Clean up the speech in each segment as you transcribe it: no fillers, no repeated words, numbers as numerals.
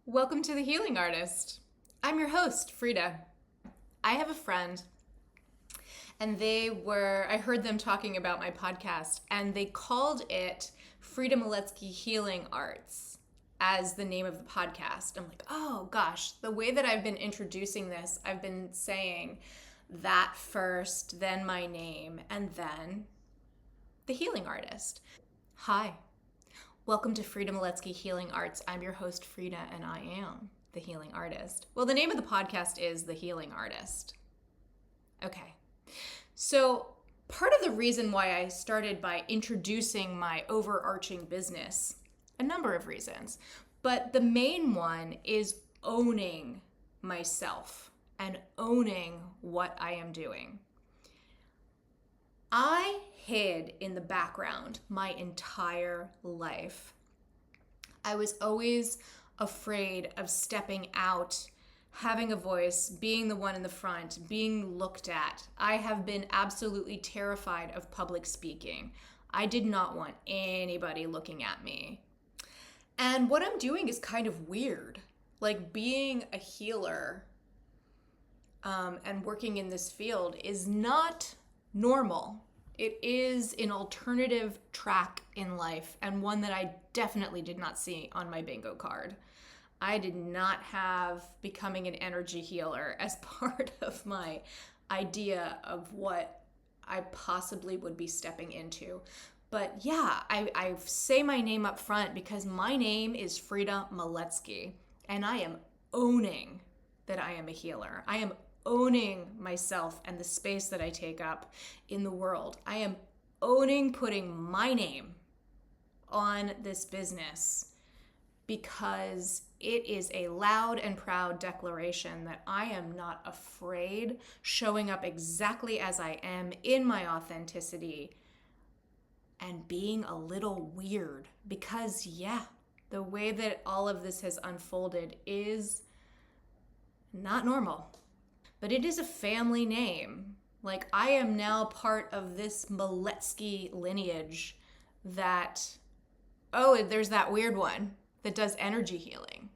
Welcome to The Healing Artist. I'm your host, Frida. I have a friend, and I heard them talking about my podcast, and they called it Frida Miletsky Healing Arts as the name of the podcast. I'm like, oh gosh, the way that I've been introducing this, I've been saying that first, then my name, and then The Healing Artist. Hi. Welcome to Frida Miletsky Healing Arts. I'm your host, Frida, and I am the Healing Artist. Well, the name of the podcast is The Healing Artist. Okay. So part of the reason why I started by introducing my overarching business, a number of reasons, but the main one is owning myself and owning what I am doing. I hid in the background my entire life. I was always afraid of stepping out, having a voice, being the one in the front, being looked at. I have been absolutely terrified of public speaking. I did not want anybody looking at me. And what I'm doing is kind of weird. Like being a healer and working in this field is not normal. It is an alternative track in life, and one that I definitely did not see on my bingo card. I did not have becoming an energy healer as part of my idea of what I possibly would be stepping into. But yeah, I say my name up front because my name is Frida Miletsky, and I am owning that I am a healer. I am owning myself and the space that I take up in the world. I am owning putting my name on this business because it is a loud and proud declaration that I am not afraid showing up exactly as I am in my authenticity and being a little weird because, yeah, the way that all of this has unfolded is not normal. But it is a family name. Like, I am now part of this Miletsky lineage that, there's that weird one that does energy healing.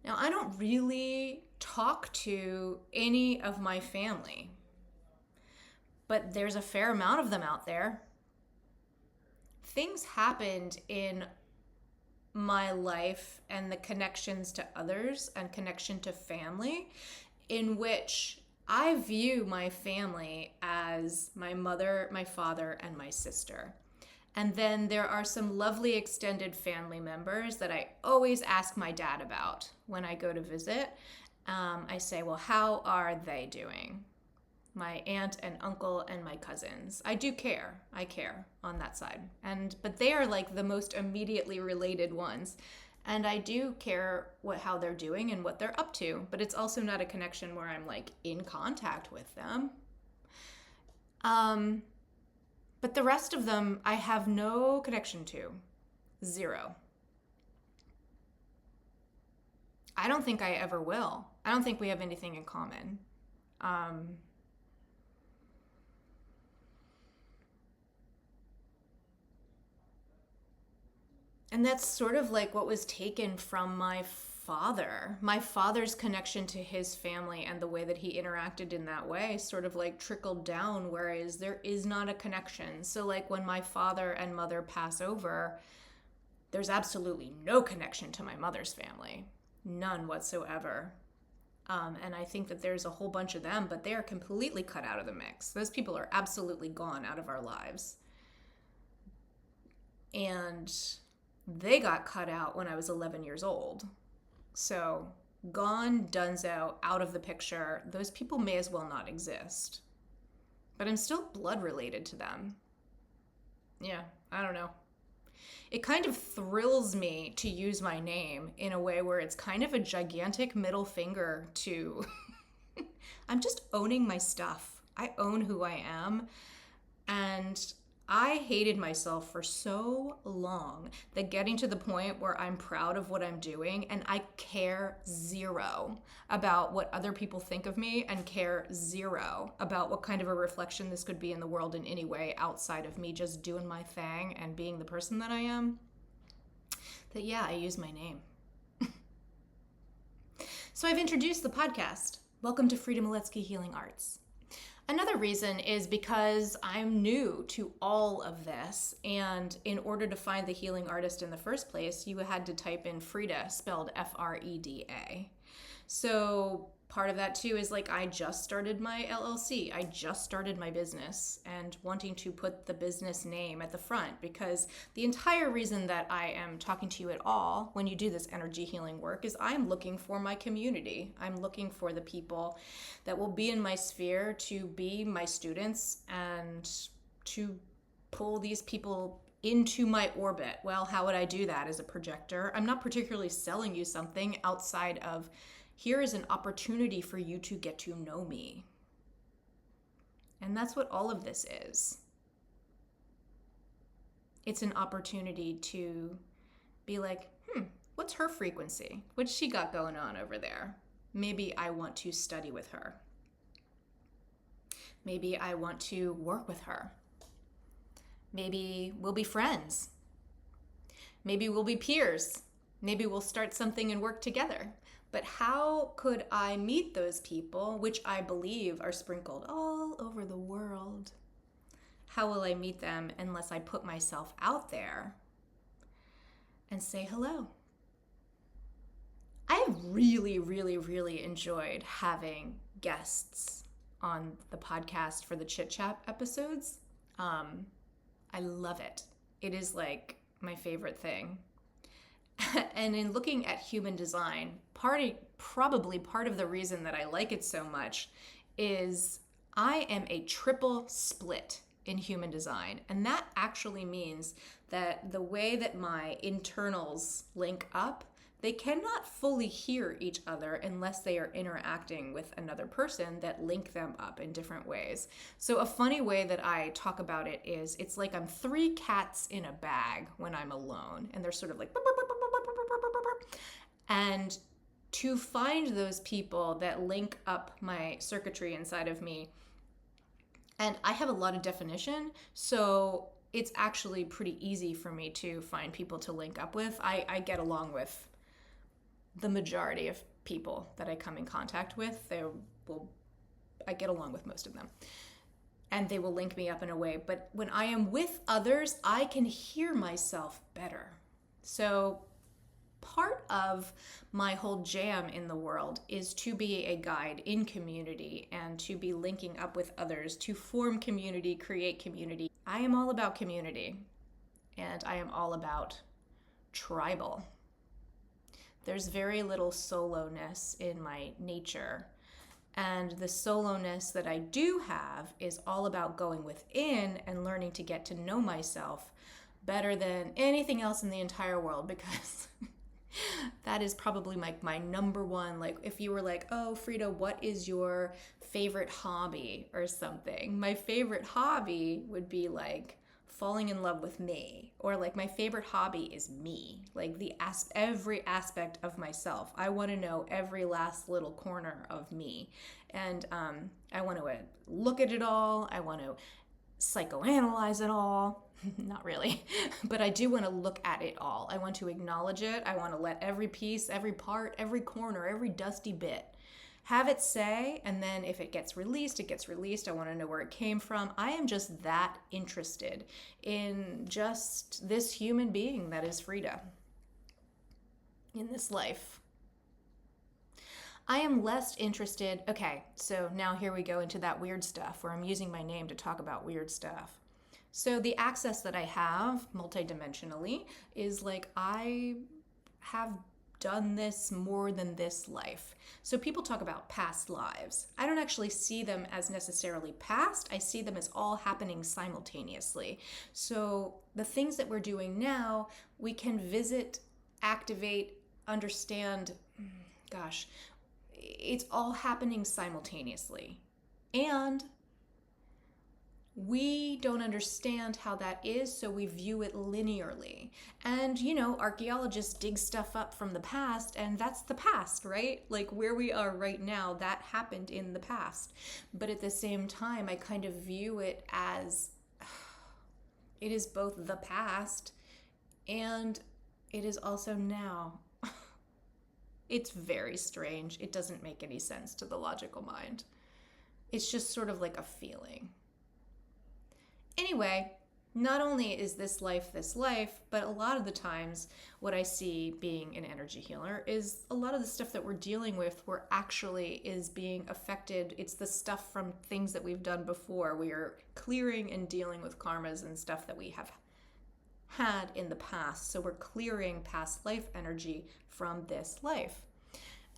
Now, I don't really talk to any of my family, but there's a fair amount of them out there. Things happened in my life and the connections to others and connection to family in which I view my family as my mother, my father, and my sister. And then there are some lovely extended family members that I always ask my dad about when I go to visit. I say, well, how are they doing? My aunt and uncle and my cousins. I do care. I care on that side. But they are like the most immediately related ones. And I do care how they're doing and what they're up to, but it's also not a connection where I'm like in contact with them. But the rest of them, I have no connection to. Zero. I don't think I ever will. I don't think we have anything in common. And that's sort of like what was taken from my father. My father's connection to his family and the way that he interacted in that way sort of like trickled down, whereas there is not a connection. So like when my father and mother pass over, there's absolutely no connection to my mother's family. None whatsoever. And I think that there's a whole bunch of them, but they are completely cut out of the mix. Those people are absolutely gone out of our lives. And they got cut out when I was 11 years old. So gone, donezo, out of the picture. Those people may as well not exist. But I'm still blood related to them. Yeah, I don't know. It kind of thrills me to use my name in a way where it's kind of a gigantic middle finger to... I'm just owning my stuff. I own who I am. And I hated myself for so long that getting to the point where I'm proud of what I'm doing and I care zero about what other people think of me and care zero about what kind of a reflection this could be in the world in any way outside of me just doing my thing and being the person that I am, that yeah, I use my name. So I've introduced the podcast. Welcome to Frida Miletsky Healing Arts. Another reason is because I'm new to all of this, and in order to find the healing artist in the first place, you had to type in Frida, spelled Freda. So part of that too is like I just started my LLC. I just started my business and wanting to put the business name at the front, because the entire reason that I am talking to you at all when you do this energy healing work is I'm looking for my community. I'm looking for the people that will be in my sphere to be my students and to pull these people into my orbit. Well, how would I do that as a projector? I'm not particularly selling you something outside of here is an opportunity for you to get to know me. And that's what all of this is. It's an opportunity to be like, what's her frequency? What's she got going on over there? Maybe I want to study with her. Maybe I want to work with her. Maybe we'll be friends. Maybe we'll be peers. Maybe we'll start something and work together. But how could I meet those people, which I believe are sprinkled all over the world? How will I meet them unless I put myself out there and say hello? I really, really, really enjoyed having guests on the podcast for the Chit Chat episodes. I love it. It is like my favorite thing. And in looking at human design, probably part of the reason that I like it so much is I am a triple split in human design. And that actually means that the way that my internals link up, they cannot fully hear each other unless they are interacting with another person that link them up in different ways. So a funny way that I talk about it is it's like I'm 3 cats in a bag when I'm alone, and they're sort of like, and to find those people that link up my circuitry inside of me, and I have a lot of definition, so it's actually pretty easy for me to find people to link up with. I get along with the majority of people that I come in contact with. I get along with most of them, and they will link me up in a way. But when I am with others, I can hear myself better. So part of my whole jam in the world is to be a guide in community and to be linking up with others to form community, create community. I am all about community, and I am all about tribal. There's very little solo-ness in my nature. And the solo-ness that I do have is all about going within and learning to get to know myself better than anything else in the entire world, because that is probably my number one. Like, if you were like, oh, Frida, what is your favorite hobby or something? My favorite hobby would be like falling in love with me, or like my favorite hobby is me, like every aspect of myself. I want to know every last little corner of me, and I want to look at it all. I want to psychoanalyze it all. Not really, but I do want to look at it all. I want to acknowledge it. I want to let every piece, every part, every corner, every dusty bit have it say, and then if it gets released, it gets released. I want to know where it came from. I am just that interested in just this human being that is Frida in this life. I am less interested. Okay, so now here we go into that weird stuff where I'm using my name to talk about weird stuff. So the access that I have multidimensionally is like I have done this more than this life. So people talk about past lives. I don't actually see them as necessarily past. I see them as all happening simultaneously. So the things that we're doing now, we can visit, activate, understand. Gosh, it's all happening simultaneously. And we don't understand how that is, so we view it linearly. And, archaeologists dig stuff up from the past, and that's the past, right? Like where we are right now, that happened in the past. But at the same time, I kind of view it as it is both the past and it is also now. It's very strange. It doesn't make any sense to the logical mind. It's just sort of like a feeling. Anyway, not only is this life, but a lot of the times what I see being an energy healer is a lot of the stuff that we're dealing with where actually is being affected. It's the stuff from things that we've done before. We are clearing and dealing with karmas and stuff that we have had in the past. So we're clearing past life energy from this life.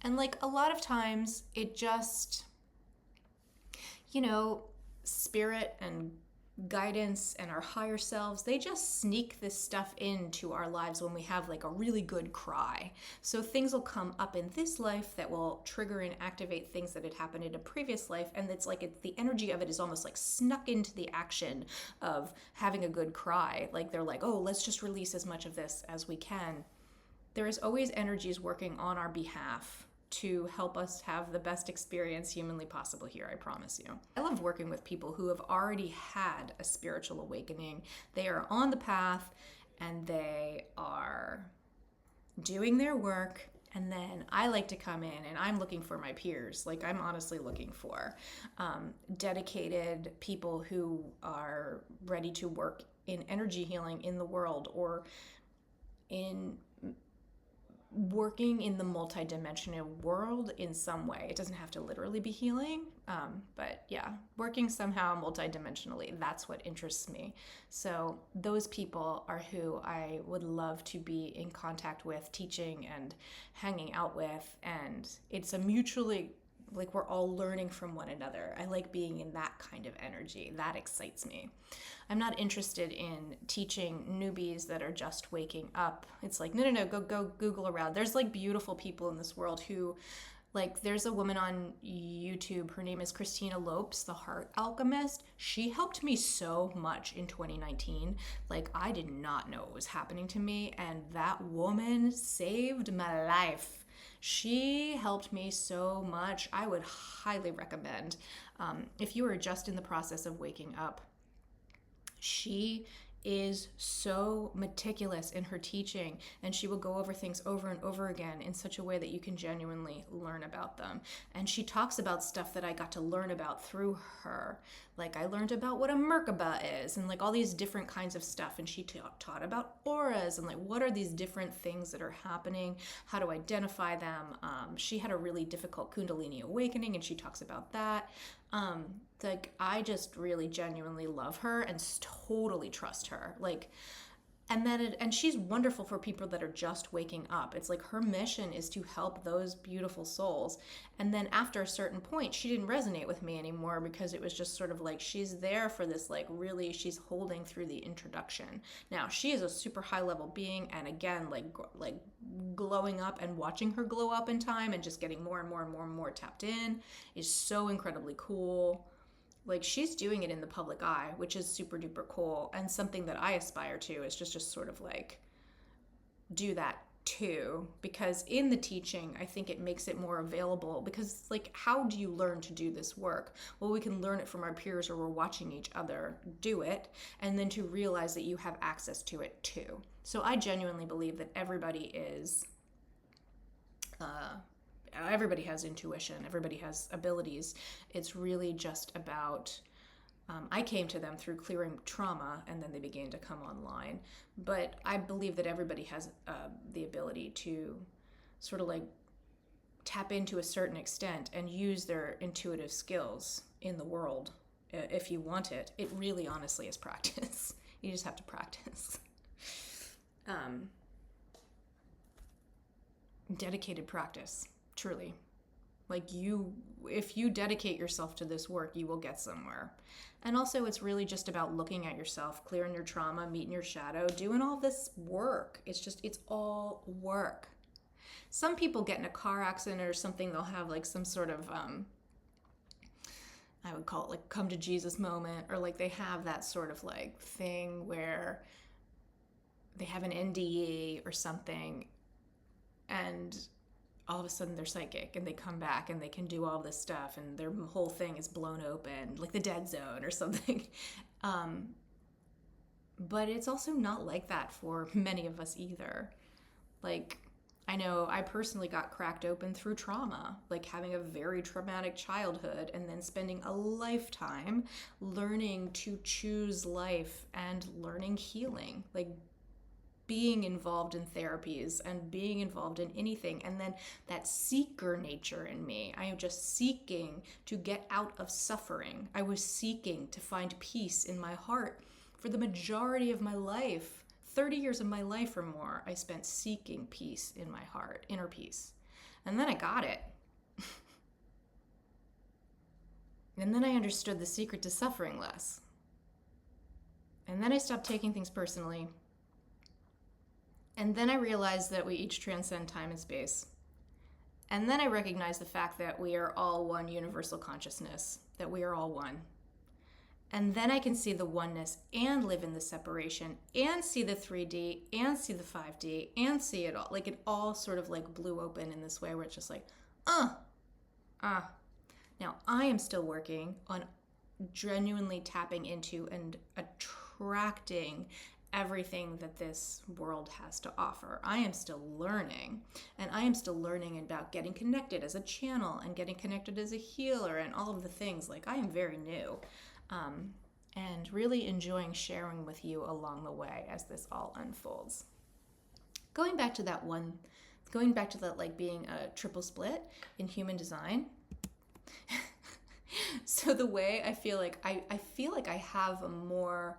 And like a lot of times it just, spirit and guidance and our higher selves, they just sneak this stuff into our lives when we have like a really good cry. So things will come up in this life that will trigger and activate things that had happened in a previous life, and it's like the energy of it is almost like snuck into the action of having a good cry. Like they're like, oh, let's just release as much of this as we can. There is always energies working on our behalf to help us have the best experience humanly possible here, I promise you. I love working with people who have already had a spiritual awakening. They are on the path and they are doing their work, and then I like to come in and I'm looking for my peers. Like I'm honestly looking for dedicated people who are ready to work in energy healing in the world, or in working in the multidimensional world in some way. It doesn't have to literally be healing, but yeah, working somehow multidimensionally, that's what interests me. So those people are who I would love to be in contact with, teaching and hanging out with, and it's a mutually, like we're all learning from one another. I like being in that kind of energy. That excites me. I'm not interested in teaching newbies that are just waking up. It's like, no, go Google around. There's like beautiful people in this world who, like there's a woman on YouTube, her name is Christina Lopes, the Heart Alchemist. She helped me so much in 2019. Like I did not know what was happening to me, and that woman saved my life. She helped me so much. I would highly recommend, if you are just in the process of waking up, she is so meticulous in her teaching, and she will go over things over and over again in such a way that you can genuinely learn about them. And she talks about stuff that I got to learn about through her. Like I learned about what a Merkaba is and like all these different kinds of stuff, and she taught about auras and like what are these different things that are happening, how to identify them. She had a really difficult Kundalini awakening and she talks about that. Like I just really genuinely love her and totally trust her. Like, and she's wonderful for people that are just waking up. It's like her mission is to help those beautiful souls. And then after a certain point, she didn't resonate with me anymore because it was just sort of like she's there for this, like really she's holding through the introduction. Now she is a super high level being, and again like glowing up and watching her glow up in time and just getting more and more and more and more tapped in is so incredibly cool. Like she's doing it in the public eye, which is super duper cool, and something that I aspire to is just sort of like do that too, because in the teaching I think it makes it more available, because like how do you learn to do this work? Well, we can learn it from our peers or we're watching each other do it, and then to realize that you have access to it too. So I genuinely believe that everybody has intuition, everybody has abilities. It's really just about, I came to them through clearing trauma and then they began to come online. But I believe that everybody has the ability to sort of like tap into a certain extent and use their intuitive skills in the world if you want it. It really honestly is practice. You just have to practice. Dedicated practice. Truly. Like if you dedicate yourself to this work, you will get somewhere. And also it's really just about looking at yourself, clearing your trauma, meeting your shadow, doing all this work. It's all work. Some people get in a car accident or something, they'll have like some sort of, I would call it like come to Jesus moment, or like they have that sort of like thing where they have an NDE or something, and all of a sudden they're psychic and they come back and they can do all this stuff and their whole thing is blown open, like the dead zone or something. But it's also not like that for many of us either. Like I know I personally got cracked open through trauma, like having a very traumatic childhood and then spending a lifetime learning to choose life and learning healing, like being involved in therapies and being involved in anything. And then that seeker nature in me, I am just seeking to get out of suffering. I was seeking to find peace in my heart for the majority of my life. 30 years of my life or more, I spent seeking peace in my heart, inner peace. And then I got it. And then I understood the secret to suffering less. And then I stopped taking things personally. And then I realized that we each transcend time and space. And then I recognized the fact that we are all one universal consciousness, that we are all one. And then I can see the oneness and live in the separation and see the 3D and see the 5D and see it all. Like it all sort of like blew open in this way where it's just like, Now I am still working on genuinely tapping into and attracting everything that this world has to offer. I am still learning, and I am still learning about getting connected as a channel and getting connected as a healer and all of the things. Like I am very new, and really enjoying sharing with you along the way as this all unfolds. Going back to that like being a triple split in human design. So the way I feel like I have a more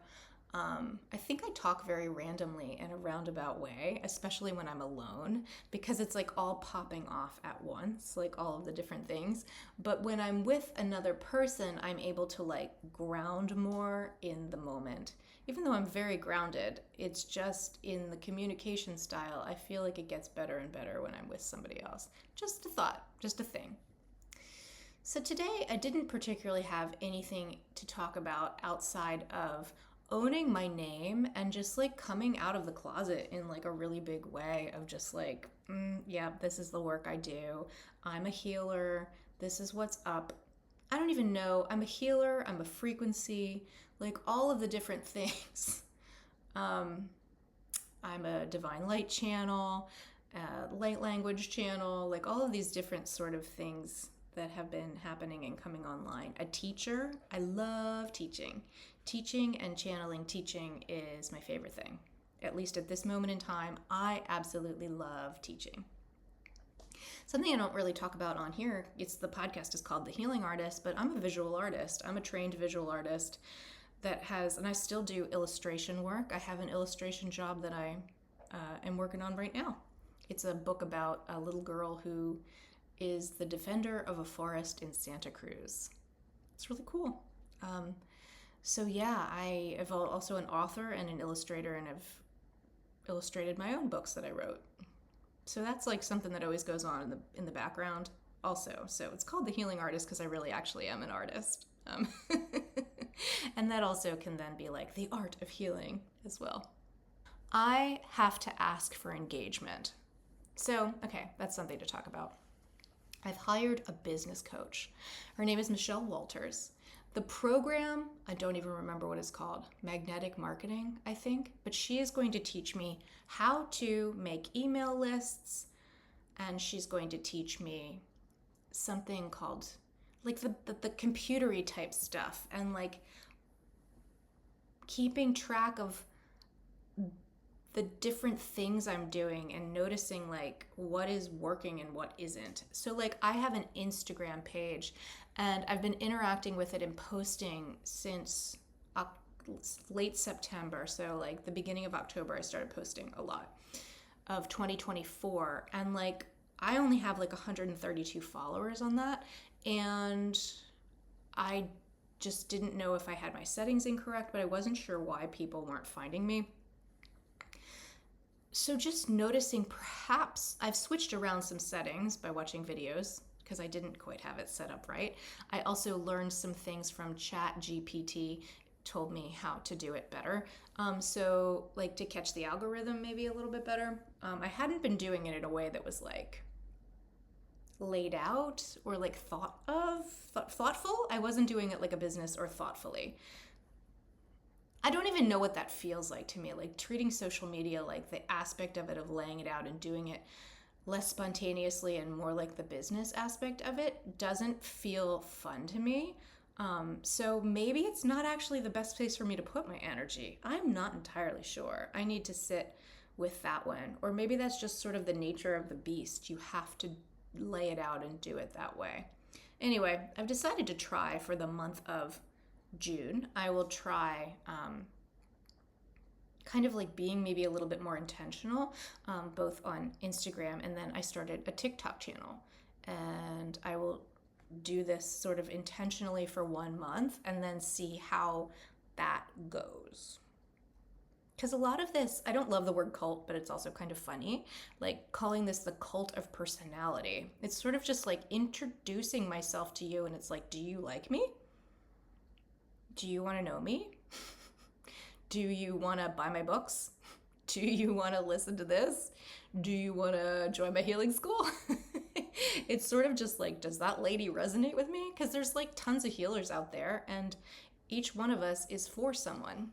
I think I talk very randomly in a roundabout way, especially when I'm alone, because it's like all popping off at once, like all of the different things. But when I'm with another person, I'm able to like ground more in the moment. Even though I'm very grounded, it's just in the communication style, I feel like it gets better and better when I'm with somebody else. Just a thought, just a thing. So today I didn't particularly have anything to talk about outside of owning my name and just like coming out of the closet in like a really big way of just like, yeah, this is the work I do. I'm a healer. This is what's up. I don't even know. I'm a healer. I'm a frequency, like all of the different things. I'm a divine light channel, light language channel, like all of these different sort of things that have been happening and coming online. A teacher. I love teaching. Teaching and channeling teaching is my favorite thing. At least at this moment in time, I absolutely love teaching. Something I don't really talk about on here, the podcast is called The Healing Artist, but I'm a visual artist. I'm a trained visual artist and I still do illustration work. I have an illustration job that I am working on right now. It's a book about a little girl who is the defender of a forest in Santa Cruz. It's really cool. So yeah, I am also an author and an illustrator, and I've illustrated my own books that I wrote. So that's like something that always goes on in the background also. So it's called The Healing Artist because I really actually am an artist. And that also can then be like the art of healing as well. I have to ask for engagement. So, okay, that's something to talk about. I've hired a business coach. Her name is Michelle Walters. The program, I don't even remember what it's called, Magnetic Marketing, I think, but she is going to teach me how to make email lists, and she's going to teach me something called like the computery type stuff, and like keeping track of the different things I'm doing and noticing like what is working and what isn't. So like I have an Instagram page and I've been interacting with it and posting since late September. So like the beginning of October, I started posting a lot of 2024. And like I only have like 132 followers on that. And I just didn't know if I had my settings incorrect, but I wasn't sure why people weren't finding me. So just noticing perhaps I've switched around some settings by watching videos because I didn't quite have it set up right. I also learned some things from ChatGPT, told me how to do it better. So like to catch the algorithm maybe a little bit better. I hadn't been doing it in a way that was like laid out or like thoughtful. I wasn't doing it like a business or thoughtfully. I don't even know what that feels like to me, like treating social media, like the aspect of it, of laying it out and doing it less spontaneously and more like the business aspect of it doesn't feel fun to me. So maybe it's not actually the best place for me to put my energy. I'm not entirely sure. I need to sit with that one. Or maybe that's just sort of the nature of the beast. You have to lay it out and do it that way. Anyway, I've decided to try for the month of June. I will try kind of like being maybe a little bit more intentional, both on Instagram, and then I started a TikTok channel. And I will do this sort of intentionally for 1 month and then see how that goes. Because a lot of this, I don't love the word cult, but it's also kind of funny, like calling this the cult of personality. It's sort of just like introducing myself to you, and it's like, do you like me? Do you want to know me? Do you want to buy my books? Do you want to listen to this? Do you want to join my healing school? It's sort of just like, does that lady resonate with me? Because there's like tons of healers out there, and each one of us is for someone.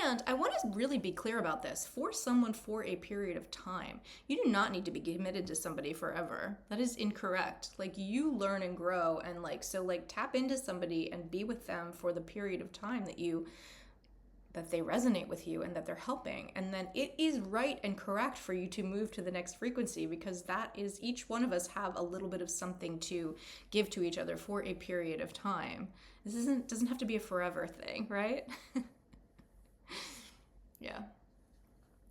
And I want to really be clear about this, for someone for a period of time. You do not need to be committed to somebody forever. That is incorrect. Like, you learn and grow, and like, so like tap into somebody and be with them for the period of time that they resonate with you and that they're helping. And then it is right and correct for you to move to the next frequency, because that is, each one of us have a little bit of something to give to each other for a period of time. This doesn't have to be a forever thing, right? Yeah.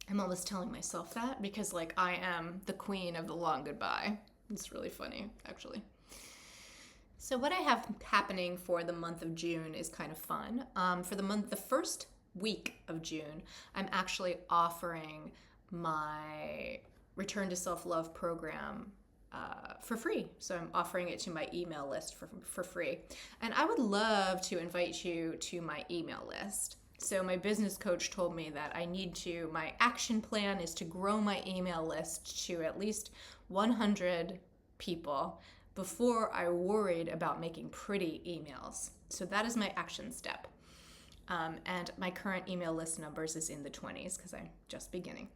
I'm always telling myself that because like I am the queen of the long goodbye. It's really funny, actually. So what I have happening for the month of June is kind of fun. For the first week of June, I'm actually offering my Return to Self-Love program for free. So I'm offering it to my email list for free. And I would love to invite you to my email list. So my business coach told me that my action plan is to grow my email list to at least 100 people before I worried about making pretty emails. So that is my action step. And my current email list numbers is in the 20s because I'm just beginning.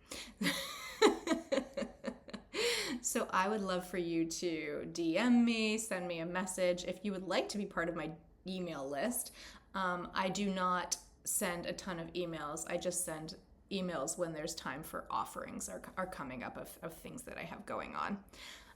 So I would love for you to DM me, send me a message if you would like to be part of my email list. I do not send a ton of emails. I just send emails when there's time for offerings are coming up of things that I have going on.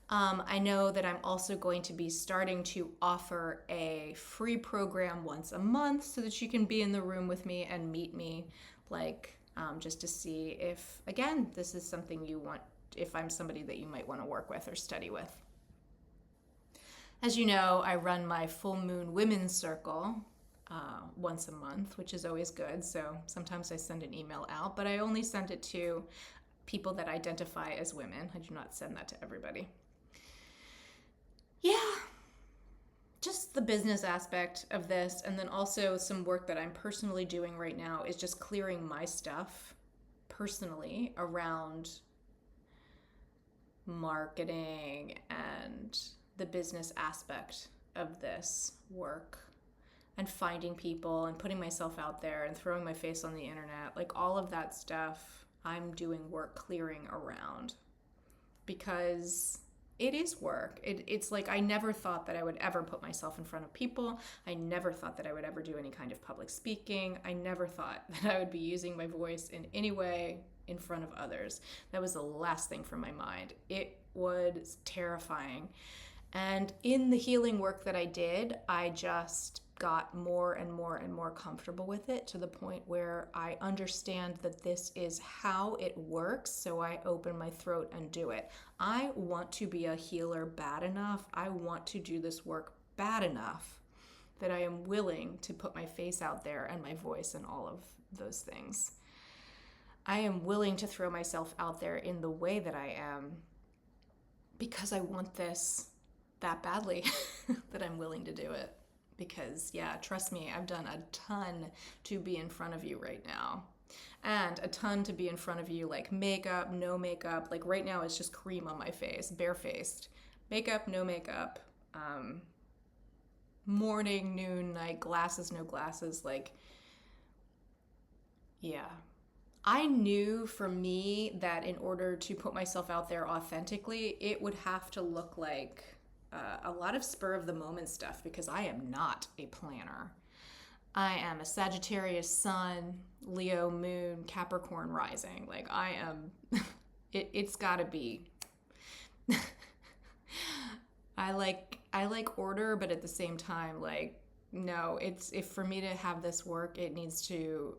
I know that I'm also going to be starting to offer a free program once a month so that you can be in the room with me and meet me, like just to see if, again, this is something you want, if I'm somebody that you might want to work with or study with. As you know, I run my full moon women's circle once a month, which is always good. So sometimes I send an email out, but I only send it to people that identify as women. I do not send that to everybody. Yeah, just the business aspect of this, and then also some work that I'm personally doing right now is just clearing my stuff personally around marketing and the business aspect of this work, and finding people and putting myself out there and throwing my face on the internet. Like all of that stuff I'm doing work clearing around, because it is work. It's like I never thought that I would ever put myself in front of people. I never thought that I would ever do any kind of public speaking. I never thought that I would be using my voice in any way in front of others. That was the last thing from my mind. It was terrifying. And in the healing work that I did, I just got more and more and more comfortable with it, to the point where I understand that this is how it works, so I open my throat and do it. I want to be a healer bad enough. I want to do this work bad enough that I am willing to put my face out there and my voice and all of those things. I am willing to throw myself out there in the way that I am because I want this that badly that I'm willing to do it. Because, yeah, trust me, I've done a ton to be in front of you right now. And a ton to be in front of you, like makeup, no makeup. Like right now it's just cream on my face, barefaced. Makeup, no makeup. Morning, noon, night, glasses, no glasses. Like, yeah. I knew for me that in order to put myself out there authentically, it would have to look like a lot of spur of the moment stuff because I am not a planner. I am a Sagittarius sun, Leo moon, Capricorn rising. Like I am, it's got to be. I like order, but at the same time, like no, it's if for me to have this work, it needs to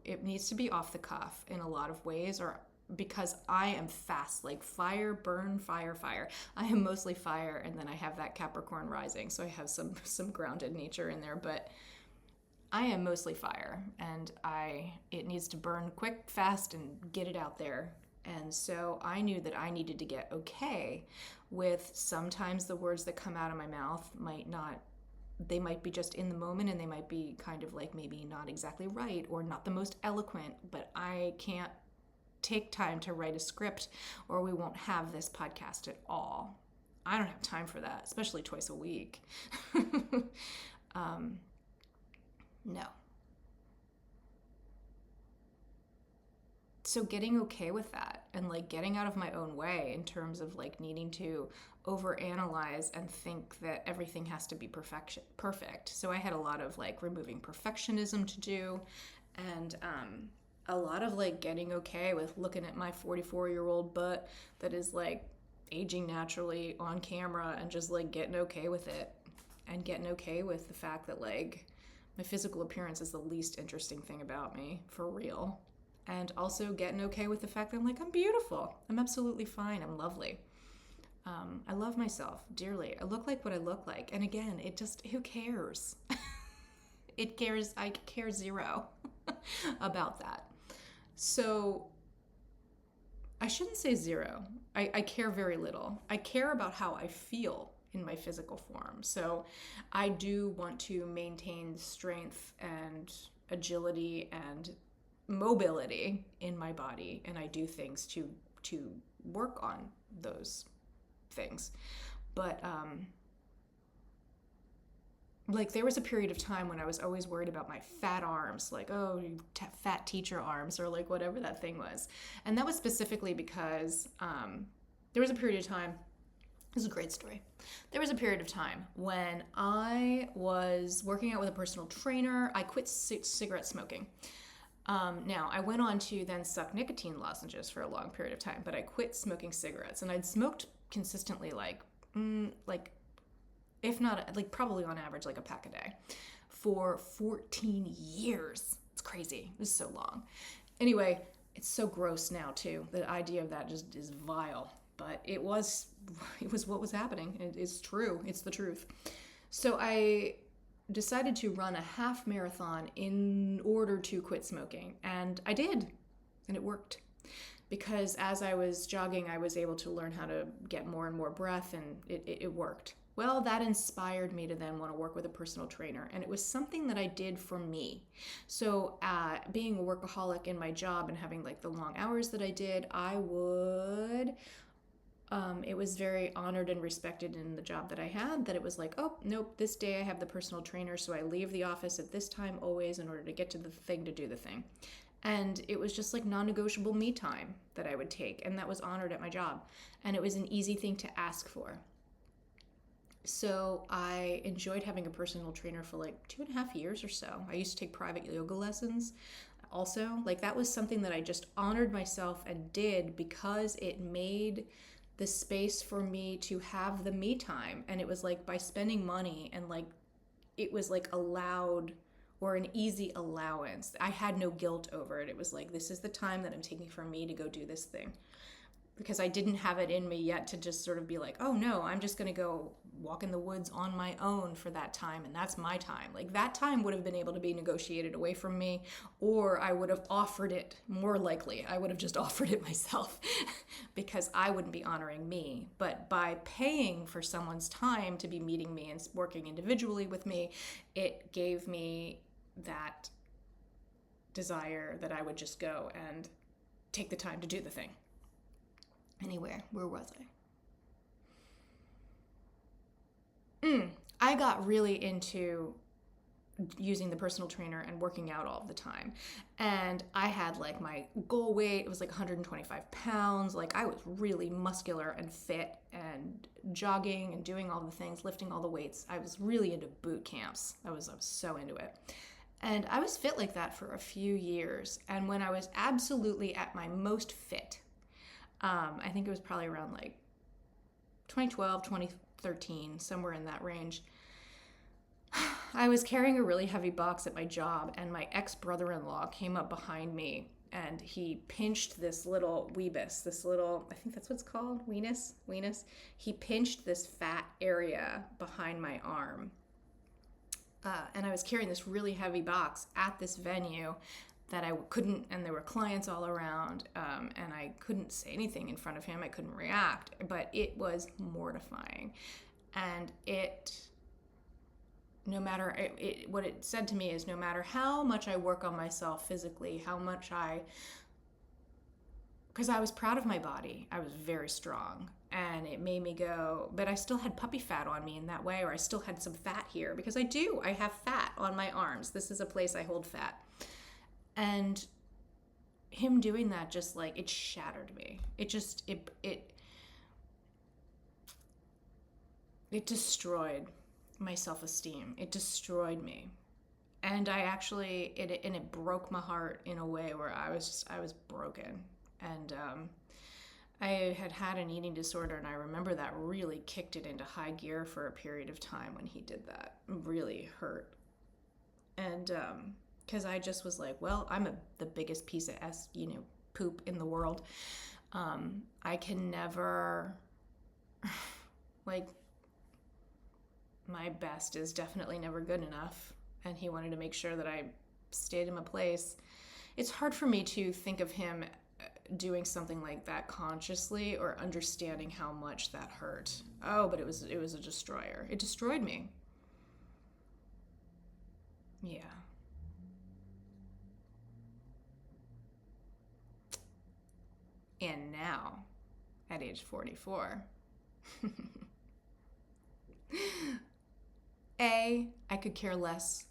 be off the cuff in a lot of ways, or because I am fast, like fire, burn, fire, fire. I am mostly fire, and then I have that Capricorn rising, so I have some grounded nature in there, but I am mostly fire, and it needs to burn quick, fast, and get it out there. And so I knew that I needed to get okay with sometimes the words that come out of my mouth they might be just in the moment and they might be kind of like maybe not exactly right or not the most eloquent, but I can't take time to write a script or we won't have this podcast at all. I don't have time for that, especially twice a week. No. So getting okay with that and like getting out of my own way in terms of like needing to overanalyze and think that everything has to be perfect. So I had a lot of like removing perfectionism to do, and a lot of like getting okay with looking at my 44-year-old butt that is like aging naturally on camera and just like getting okay with it and getting okay with the fact that like my physical appearance is the least interesting thing about me, for real. And also getting okay with the fact that I'm beautiful. I'm absolutely fine. I'm lovely. I love myself dearly. I look like what I look like. And again, who cares? I care zero about that. So I shouldn't say zero. I care very little. I care about how I feel in my physical form. So I do want to maintain strength and agility and mobility in my body, and I do things to work on those things. But like there was a period of time when I was always worried about my fat arms, like fat teacher arms or like whatever that thing was. And that was specifically because there was a period of time. This is a great story. There was a period of time when I was working out with a personal trainer. I quit cigarette smoking. Now, I went on to then suck nicotine lozenges for a long period of time, but I quit smoking cigarettes, and I'd smoked consistently, like if not, like probably on average, like a pack a day for 14 years. It's crazy. It was so long. Anyway, it's so gross now, too. The idea of that just is vile, but it was what was happening. It's true. It's the truth. So I decided to run a half marathon in order to quit smoking. And I did. And it worked. Because as I was jogging, I was able to learn how to get more and more breath, and it worked. Well, that inspired me to then want to work with a personal trainer. And it was something that I did for me. So being a workaholic in my job and having like the long hours that I did, it was very honored and respected in the job that I had, that it was like, oh, nope, this day I have the personal trainer, so I leave the office at this time always in order to get to the thing to do the thing. And it was just like non-negotiable me time that I would take, and that was honored at my job. And it was an easy thing to ask for. So I enjoyed having a personal trainer for like 2.5 years or so. I used to take private yoga lessons also. Like that was something that I just honored myself and did because it made the space for me to have the me time. And it was like by spending money and like it was like allowed or an easy allowance. I had no guilt over it. It was like, this is the time that I'm taking for me to go do this thing. Because I didn't have it in me yet to just sort of be like, oh no, I'm just going to go walk in the woods on my own for that time, and that's my time. Like that time would have been able to be negotiated away from me, or I would have offered it. More likely, I would have just offered it myself because I wouldn't be honoring me. But by paying for someone's time to be meeting me and working individually with me, it gave me that desire that I would just go and take the time to do the thing. Anywhere, where was I? I got really into using the personal trainer and working out all the time. And I had like my goal weight, it was like 125 pounds. Like I was really muscular and fit and jogging and doing all the things, lifting all the weights. I was really into boot camps. I was so into it. And I was fit like that for a few years. And when I was absolutely at my most fit, I think it was probably around like 2012, 2013, somewhere in that range, I was carrying a really heavy box at my job, and my ex-brother-in-law came up behind me and he pinched this little webus, I think that's what it's called, weenus. He pinched this fat area behind my arm. And I was carrying this really heavy box at this venue that I couldn't, and there were clients all around, and I couldn't say anything in front of him. I couldn't react, but it was mortifying. And what it said to me is, no matter how much I work on myself physically, because I was proud of my body, I was very strong, and it made me go, but I still had puppy fat on me in that way, or I still had some fat here, because I have fat on my arms. This is a place I hold fat. And him doing that just like, it shattered me. It destroyed my self-esteem. It destroyed me. And it broke my heart in a way where I was broken. And I had an eating disorder, and I remember that really kicked it into high gear for a period of time when he did that. It really hurt. And because I just was like, well, I'm the biggest piece of poop in the world. I can never, like, my best is definitely never good enough. And he wanted to make sure that I stayed in my place. It's hard for me to think of him doing something like that consciously or understanding how much that hurt. Oh, but it was a destroyer. It destroyed me. Yeah. And now, at age 44, I could care less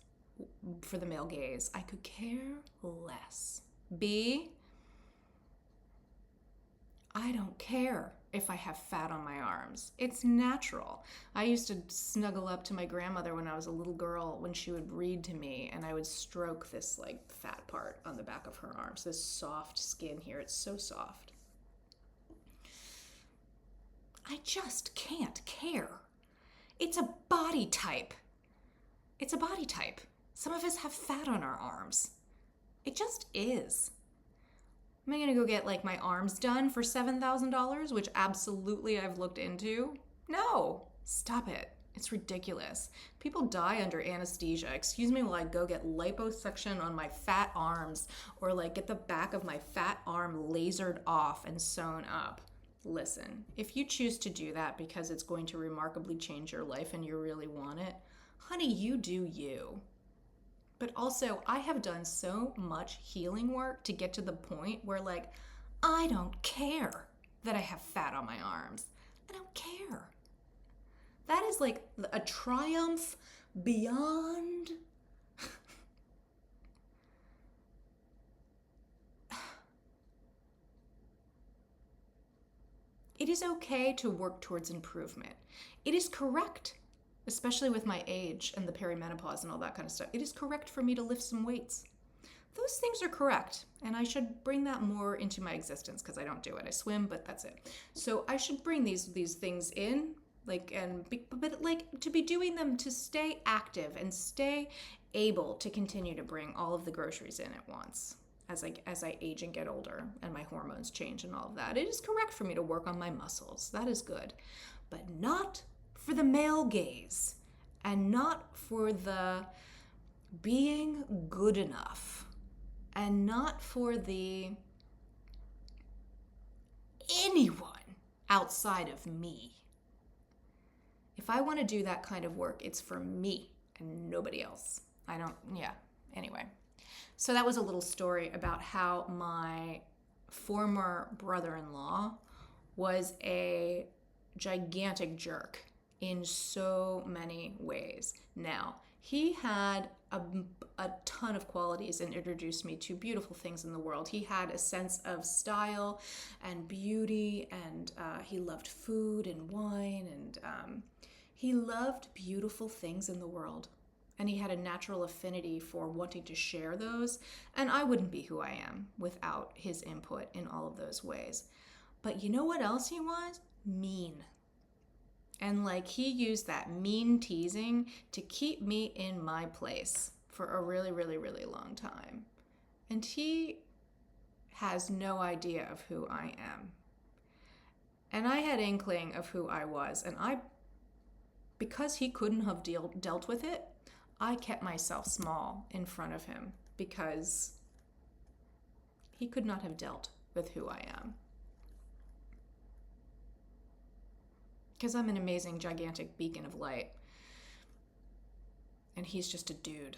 for the male gaze. I could care less. B, I don't care if I have fat on my arms. It's natural. I used to snuggle up to my grandmother when I was a little girl when she would read to me, and I would stroke this like fat part on the back of her arms, this soft skin here. It's so soft. I just can't care. It's a body type. It's a body type. Some of us have fat on our arms. It just is. Am I going to go get like my arms done for $7,000, which absolutely I've looked into? No, stop it. It's ridiculous. People die under anesthesia. Excuse me while I go get liposuction on my fat arms, or like get the back of my fat arm lasered off and sewn up. Listen, if you choose to do that because it's going to remarkably change your life and you really want it, honey, you do you. But also, I have done so much healing work to get to the point where, like, I don't care that I have fat on my arms. I don't care. That is like a triumph beyond. It is okay to work towards improvement. It is correct, especially with my age and the perimenopause and all that kind of stuff. It is correct for me to lift some weights. Those things are correct, and I should bring that more into my existence because I don't do it. I swim, but that's it. So I should bring these things in, but to be doing them to stay active and stay able to continue to bring all of the groceries in at once. As I age and get older and my hormones change and all of that. It is correct for me to work on my muscles. That is good. But not for the male gaze, and not for the being good enough, and not for the anyone outside of me. If I want to do that kind of work, it's for me and nobody else. Anyway. So that was a little story about how my former brother-in-law was a gigantic jerk in so many ways. Now, He had a ton of qualities and introduced me to beautiful things in the world. He had a sense of style and beauty, and he loved food and wine, and he loved beautiful things in the world. And he had a natural affinity for wanting to share those. And I wouldn't be who I am without his input in all of those ways. But you know what else he was? Mean. And like he used that mean teasing to keep me in my place for a really, really, really long time. And he has no idea of who I am. And I had inkling of who I was. And because he couldn't have dealt with it, I kept myself small in front of him because he could not have dealt with who I am. Because I'm an amazing, gigantic beacon of light. And he's just a dude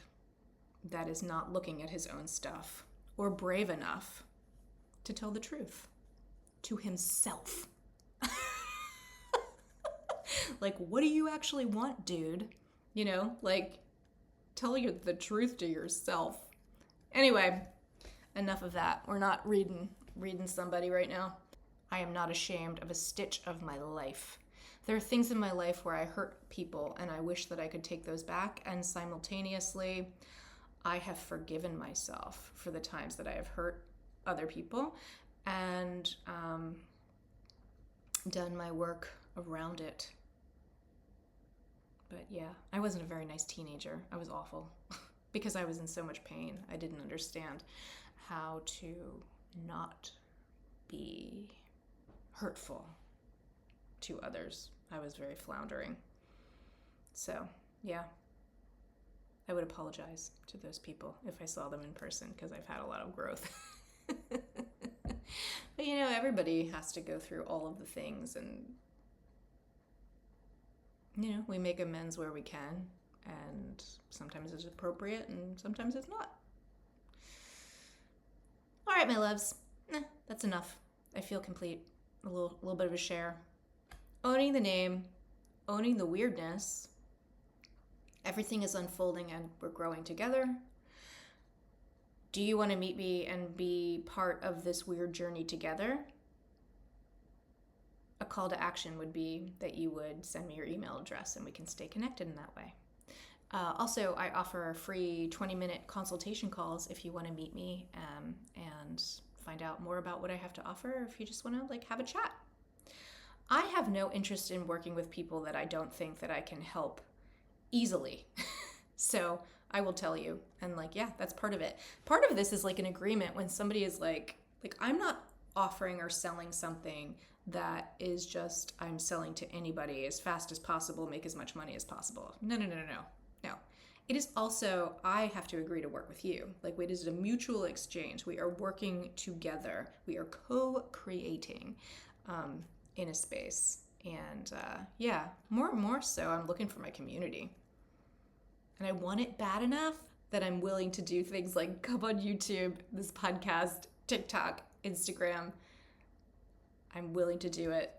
that is not looking at his own stuff or brave enough to tell the truth to himself. Like, what do you actually want, dude? You know, like, tell you the truth to yourself. Anyway, enough of that. We're not reading somebody right now. I am not ashamed of a stitch of my life. There are things in my life where I hurt people and I wish that I could take those back, and simultaneously I have forgiven myself for the times that I have hurt other people and done my work around it. But yeah, I wasn't a very nice teenager. I was awful because I was in so much pain. I didn't understand how to not be hurtful to others. I was very floundering. So, yeah, I would apologize to those people if I saw them in person because I've had a lot of growth. But you know, everybody has to go through all of the things, and you know, we make amends where we can, and sometimes it's appropriate and sometimes it's not. All right, my loves, that's enough. I feel complete. A little bit of a share. Owning the name, owning the weirdness. Everything is unfolding and we're growing together. Do you want to meet me and be part of this weird journey together? A call to action would be that you would send me your email address and we can stay connected in that way. Also, I offer free 20-minute consultation calls if you want to meet me and find out more about what I have to offer, or if you just want to have a chat. I have no interest in working with people that I don't think that I can help easily. So I will tell you, and yeah, that's part of it. Part of this is an agreement when somebody is like I'm not offering or selling something that is just I'm selling to anybody as fast as possible, make as much money as possible. No. It is also, I have to agree to work with you. It is a mutual exchange. We are working together. We are co-creating in a space. And yeah, more and more so, I'm looking for my community. And I want it bad enough that I'm willing to do things like come on YouTube, this podcast, TikTok, Instagram. I'm willing to do it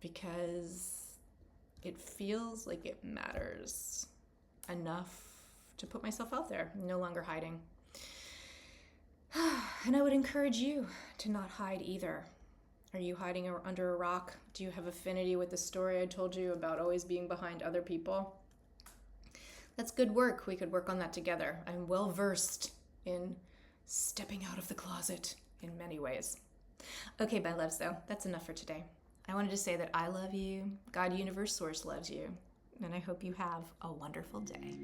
because it feels like it matters enough to put myself out there, no longer hiding. And I would encourage you to not hide either. Are you hiding under a rock? Do you have affinity with the story I told you about always being behind other people? That's good work. We could work on that together. I'm well versed in stepping out of the closet in many ways. Okay, my loves, though, that's enough for today. I wanted to say that I love you, God, Universe, Source loves you, and I hope you have a wonderful day.